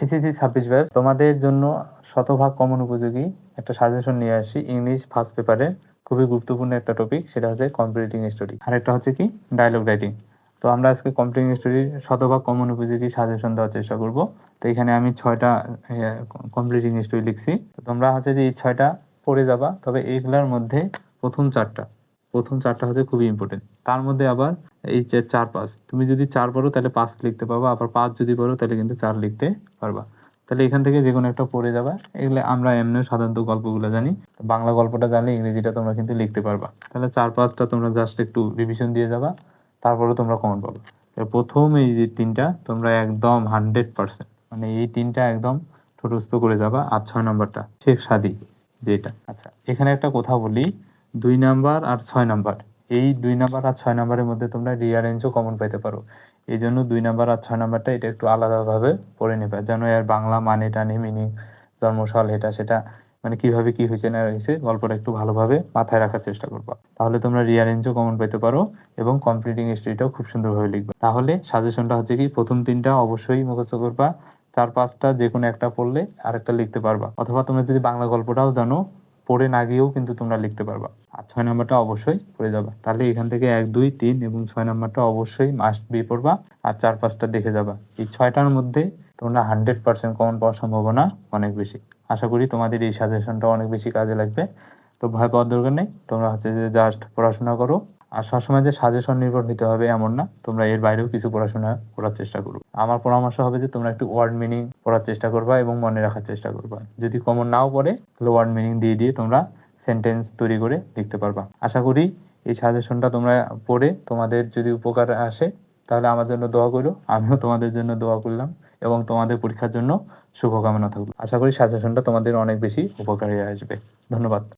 SSC 26 batch তোমাদের জন্য শতভাগ কমন উপযোগী একটা সাজেশন নিয়ে আসি। ইংলিশ ফার্স্ট পেপারে খুবই গুরুত্বপূর্ণ একটা টপিক, সেটা হচ্ছে কম্পিটিটিং স্টোরি, আর একটা হচ্ছে কি ডায়লগ রাইটিং। তো আমরা আজকে কম্পিটিটিং স্টোরির শতভাগ কমন উপযোগী সাজেশন দেওয়ার চেষ্টা করব। তো এখানে আমি 6টা কম্পিটিটিং স্টোরি লিখছি। তো তোমরা হচ্ছে যে এই 6টা পড়ে যাবা, তবে এগুলার মধ্যে প্রথম চারটা হচ্ছে খুবই ইম্পর্টেন্ট। তার মধ্যে আবার এই যে 4-5, তুমি যদি 4 পড়ো তাহলে 5 লিখতে পারবা, আবার 5 যদি পড়ো তাহলে কিন্তু 4 লিখতে পারবা। তাহলে এখান থেকে যে কোনো একটা পড়ে যাবা। এগুলো আমরা এমনিও সাধারণত গল্পগুলো জানি, বাংলা গল্পটা জানলে ইংরেজিটা তোমরা কিন্তু লিখতে পারবা। তাহলে 4-5টা তোমরা জাস্ট একটু রিভিশন দিয়ে যাবা, তারপরে তোমরা কমন পাবে। প্রথম এই যে 3টা তোমরা একদম 100%, মানে এই 3টা একদম ঠোঁটস্থ করে যাবা। আর 6 নাম্বারটা শেখ সাদি যেটা। আচ্ছা, এখানে একটা কথা বলি, 2 নাম্বার আর 6 নাম্বার, এই 2 নাম্বার আর 6 নাম্বারের মধ্যে তোমরা রিয়ারেঞ্জও কমন পাইতে পারো। এই জন্য 2 নাম্বার আর 6 নাম্বারটা এটা একটু আলাদাভাবে পড়ে নেবে, যেন এর বাংলা মানে টানে মিনিং, জন্মসাল, এটা সেটা, মানে কিভাবে কি হয়েছে না হয়েছে গল্পটা একটু ভালোভাবে মাথায় রাখার চেষ্টা করবা। তাহলে তোমরা রিয়ারেঞ্জও কমন পেতে পারো এবং কমপ্লিটিং স্টোরিটাও খুব সুন্দরভাবে লিখবে। তাহলে সাজেশনটা হচ্ছে কি, প্রথম 3টা অবশ্যই মুখস্থ করবা, 4-5টা যে কোনো একটা পড়লে আরেকটা লিখতে পারবা, অথবা তোমরা যদি বাংলা গল্পটাও জানো পড়ে না গিয়েও কিন্তু তোমরা লিখতে পারবা। আর 6 নাম্বারটা অবশ্যই পড়ে যাবে। তাহলে এখান থেকে 1, 2, 3 এবং 6 নাম্বারটা অবশ্যই মাস্ট বি পড়বা, আর 4-5টা দেখে যাবা। এই 6টার মধ্যে তোমরা 100% কমন পাওয়ার সম্ভাবনা অনেক বেশি। আশা করি তোমাদের এই সাজেশনটা অনেক বেশি কাজে লাগবে। তো ভয় পাওয়ার দরকার নেই, তোমরা হচ্ছে যে জাস্ট পড়াশোনা করো। আর সবসময় যে সাজেশন নির্ভর হতে হবে এমন না, তোমরা এর বাইরেও কিছু পড়াশোনা করার চেষ্টা করো। আমার পরামর্শ হবে যে তোমরা একটু ওয়ার্ড মিনিং পড়ার চেষ্টা করবা এবং মনে রাখার চেষ্টা করবা। যদি কমন নাও পড়ে তাহলে ওয়ার্ড মিনিং দিয়ে দিয়ে তোমরা সেন্টেন্স তৈরি করে লিখতে পারবা। আশা করি এই সাজেশনটা তোমরা পড়ে তোমাদের যদি উপকার আসে তাহলে আমার জন্য দোয়া করো, আমিও তোমাদের জন্য দোয়া করলাম, এবং তোমাদের পরীক্ষার জন্য শুভকামনা থাকলো। আশা করি সাজেশনটা তোমাদের অনেক বেশি উপকারে আসবে। ধন্যবাদ।